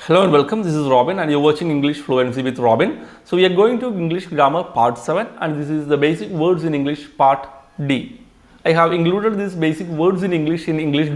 Hello and welcome. This is Robin and you're watching English Fluency with Robin. So we are going to English Grammar Part 7 and this is the basic words in English Part D. I have included these basic words in English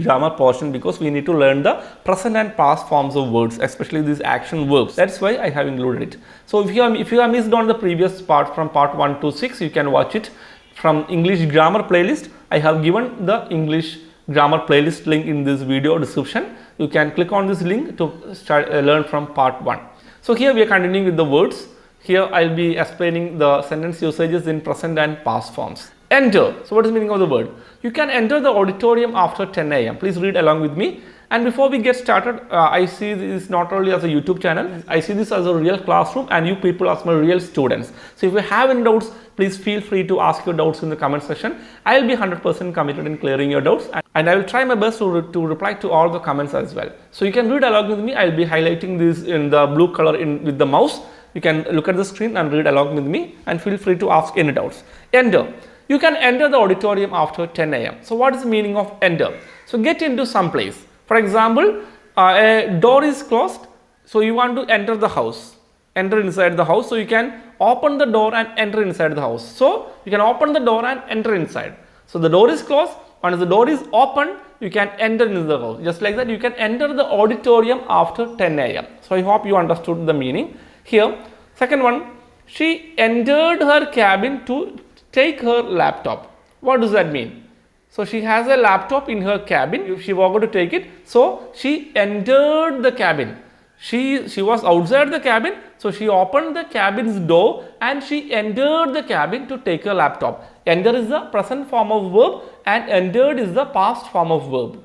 grammar portion because we need to learn the present and past forms of words, especially these action verbs. That's why I have included it. So if you have missed on the previous part from part 1 to 6, you can watch it from English Grammar playlist. I have given the English Grammar playlist link in this video description. You can click on this link to start learn from part 1. So here we are continuing with the words. Here I'll be explaining the sentence usages in present and past forms. Enter. So what is the meaning of the word? You can enter the auditorium after 10 a.m. Please read along with me. And before we get started, I see this not only as a YouTube channel, I see this as a real classroom and you people are my real students. So if you have any doubts, please feel free to ask your doubts in the comment section. I will be 100% committed in clearing your doubts and I will try my best to reply to all the comments as well. So you can read along with me. I will be highlighting this in the blue color with the mouse. You can look at the screen and read along with me and feel free to ask any doubts. Enter. You can enter the auditorium after 10 a.m. So what is the meaning of enter? So get into some place. For example, a door is closed, so you want to enter the house, enter inside the house. So you can open the door and enter inside the house. So you can open the door and enter inside. So the door is closed. Once the door is open, you can enter into the house. Just like that, you can enter the auditorium after 10 a.m. So I hope you understood the meaning. Here, second one, she entered her cabin to take her laptop. What does that mean? So she has a laptop in her cabin. If she forgot to take it, so she entered the cabin. She was outside the cabin, so she opened the cabin's door and she entered the cabin to take her laptop. Enter is the present form of verb and entered is the past form of verb.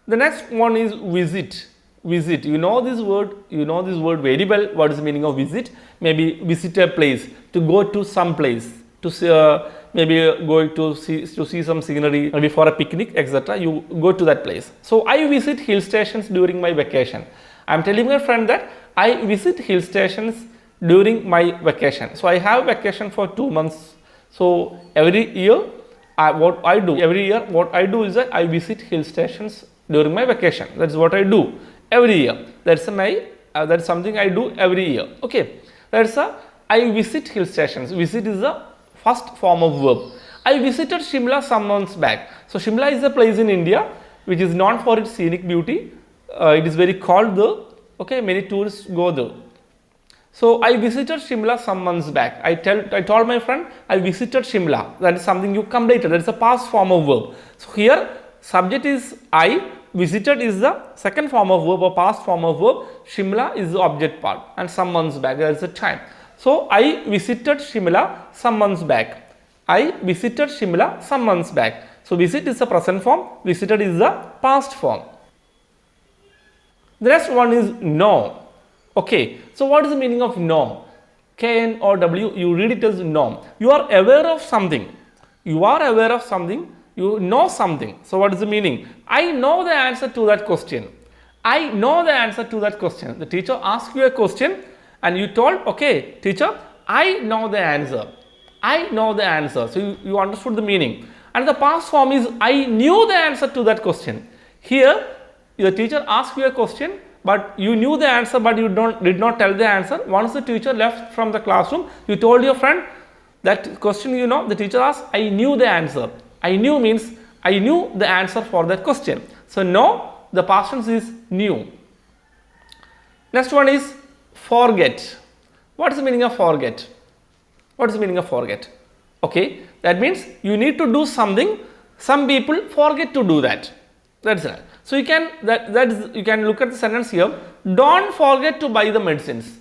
The next one is visit. Visit. You know this word very well. What is the meaning of visit? Maybe visit a place, to go to some place, to see, maybe going to see some scenery, maybe for a picnic, etc. You go to that place. So I visit hill stations during my vacation. I am telling my friend that I visit hill stations during my vacation. So I have vacation for 2 months. So every year, what I do is that I visit hill stations during my vacation. That's what I do every year. That's something I do every year. Okay, I visit hill stations. Visit is the first form of verb. I visited Shimla some months back. So Shimla is a place in India which is known for its scenic beauty. It is very cold there. Okay, many tourists go there. So I visited Shimla some months back. I told my friend I visited Shimla. That is something you completed. That is a past form of verb. So here subject is I. Visited is the second form of verb or past form of verb. Shimla is the object part and some months back. There is a time. So I visited Shimla some months back. I visited Shimla some months back. So visit is the present form. Visited is the past form. The next one is know. Okay. So what is the meaning of know? K-N-O-W. You read it as know. You are aware of something. You are aware of something. You know something. So what is the meaning? I know the answer to that question. I know the answer to that question. The teacher asked you a question and you told, okay, teacher, I know the answer. I know the answer. So you understood the meaning. And the past form is I knew the answer to that question. Here, the teacher asked you a question, but you knew the answer, but you did not tell the answer. Once the teacher left from the classroom, you told your friend that question, the teacher asked, I knew the answer. I knew means I knew the answer for that question. So know, the past tense is knew. Next one is forget. What is the meaning of forget? What is the meaning of forget? Okay, that means you need to do something. Some people forget to do that. That's it. So you can you can look at the sentence here. Don't forget to buy the medicines.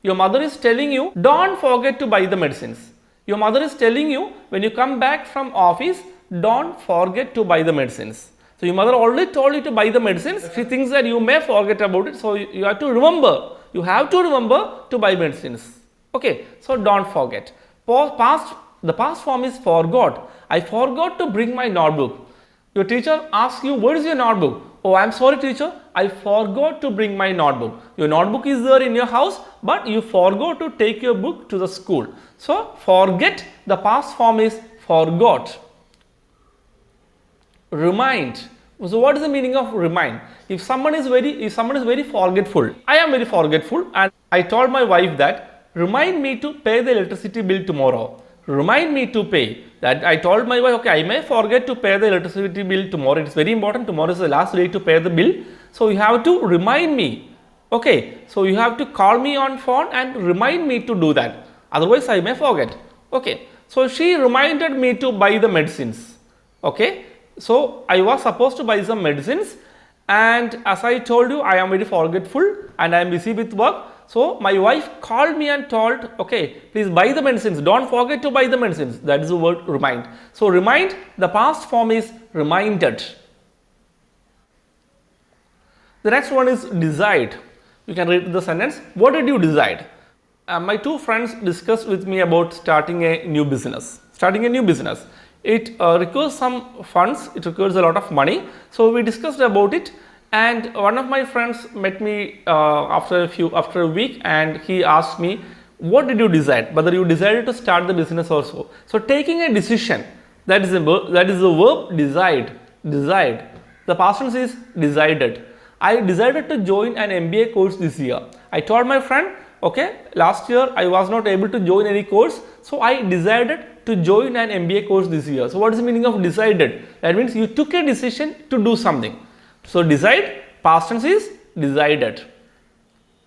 Your mother is telling you, don't forget to buy the medicines. Your mother is telling you when you come back from office, don't forget to buy the medicines. So your mother already told you to buy the medicines. She thinks that you may forget about it. So you have to remember. You have to remember to buy medicines. Okay. So don't forget. The past form is forgot. I forgot to bring my notebook. Your teacher asks you, where is your notebook? Oh, I am sorry teacher. I forgot to bring my notebook. Your notebook is there in your house, but you forgot to take your book to the school. So forget, the past form is forgot. Remind. So what is the meaning of remind? If someone is very forgetful, I am very forgetful, and I told my wife that remind me to pay the electricity bill tomorrow. Remind me to pay. That I told my wife, okay, I may forget to pay the electricity bill tomorrow. It's very important. Tomorrow is the last day to pay the bill. So you have to remind me. Okay. So you have to call me on phone and remind me to do that. Otherwise, I may forget. Okay. So she reminded me to buy the medicines. Okay. So I was supposed to buy some medicines, and as I told you, I am very forgetful and I am busy with work. So my wife called me and told, okay, please buy the medicines. Don't forget to buy the medicines. That is the word remind. So remind, the past form is reminded. The next one is decide. You can read the sentence. What did you decide? My two friends discussed with me about starting a new business. It requires some funds, it requires a lot of money. So we discussed about it, and one of my friends met me after a week, and he asked me, what did you decide? Whether you decided to start the business also. So taking a decision, that is the verb decide. The past tense is decided. I decided to join an MBA course this year. I told my friend, okay, last year I was not able to join any course, so I decided to join an MBA course this year. So what is the meaning of decided? That means you took a decision to do something. So decide, past tense is decided.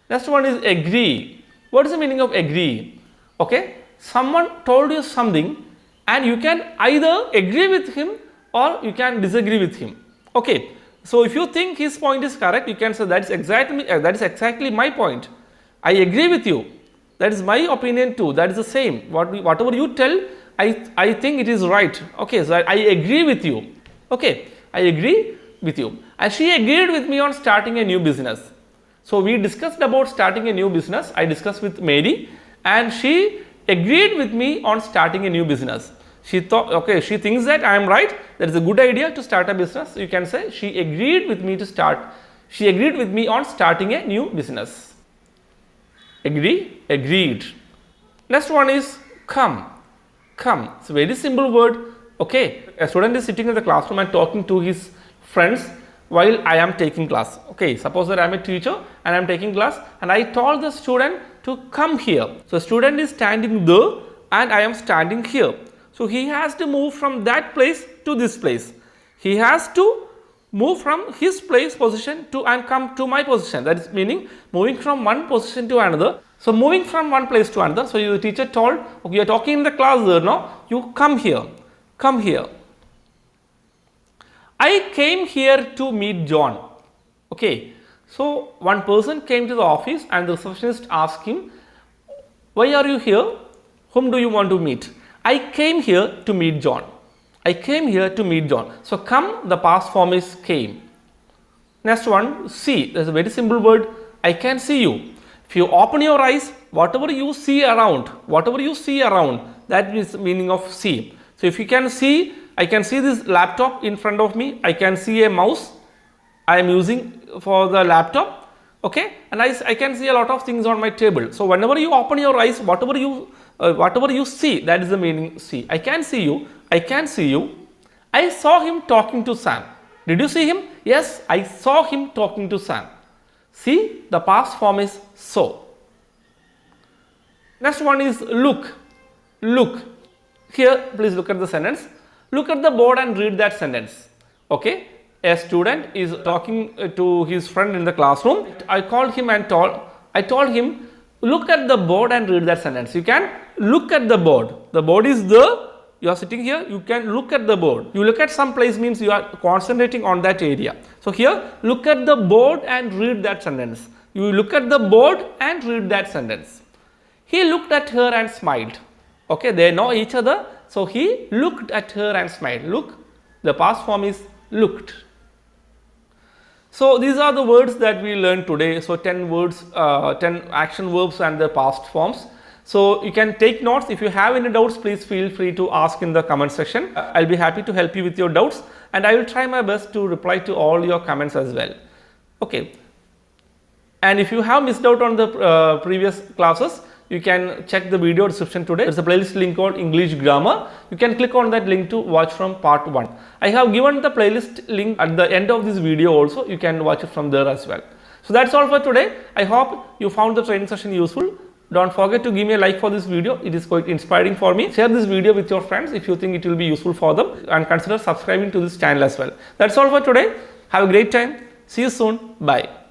Next one is agree. What is the meaning of agree? Okay, someone told you something and you can either agree with him or you can disagree with him. Okay, so if you think his point is correct, you can say that is exactly my point. I agree with you. That is my opinion too. That is the same. Whatever you tell, I think it is right. Okay, so I agree with you. Okay, I agree with you. And she agreed with me on starting a new business. So we discussed about starting a new business. I discussed with Mary, and she agreed with me on starting a new business. She thought, okay, she thinks that I am right. That is a good idea to start a business. You can say she agreed with me on starting a new business. Agree, agreed. Next one is come. It's a very simple word. Okay, a student is sitting in the classroom and talking to his friends while I am taking class. Okay, suppose that I am a teacher and I am taking class, and I told the student to come here. So student is standing there and I am standing here. So he has to move from that place to this place. He has to move from his position to and come to my position. That is meaning moving from one position to another. So moving from one place to another. So the teacher told, okay, you are talking in the class there, no? You come here. I came here to meet John. Okay. So one person came to the office and the receptionist asked him, why are you here? Whom do you want to meet? I came here to meet John. So come, the past form is came. Next one, see. There is a very simple word. I can see you. If you open your eyes, whatever you see around, that is the meaning of see. So if you can see, I can see this laptop in front of me. I can see a mouse I am using for the laptop. Okay, and I can see a lot of things on my table. So whenever you open your eyes, whatever you see, that is the meaning see. I can see you. I saw him talking to Sam. Did you see him? Yes, I saw him talking to Sam. See, the past form is saw. Next one is look. Here, please look at the sentence. Look at the board and read that sentence. Okay, a student is talking to his friend in the classroom. I called him and I told him, look at the board and read that sentence. You can look at the board. The board is there. You are sitting here. You can look at the board. You look at some place means you are concentrating on that area. So here, look at the board and read that sentence. You look at the board and read that sentence. He looked at her and smiled. Okay, they know each other. So he looked at her and smiled. Look, the past form is looked. So these are the words that we learned today. So 10 words, 10 action verbs and the past forms. So you can take notes. If you have any doubts, please feel free to ask in the comment section. I'll be happy to help you with your doubts, and I will try my best to reply to all your comments as well. Okay. And if you have missed out on the previous classes, you can check the video description today. There's a playlist link called English Grammar. You can click on that link to watch from part 1. I have given the playlist link at the end of this video also. You can watch it from there as well. So that's all for today. I hope you found the training session useful. Don't forget to give me a like for this video. It is quite inspiring for me. Share this video with your friends if you think it will be useful for them, and consider subscribing to this channel as well. That's all for today. Have a great time. See you soon. Bye.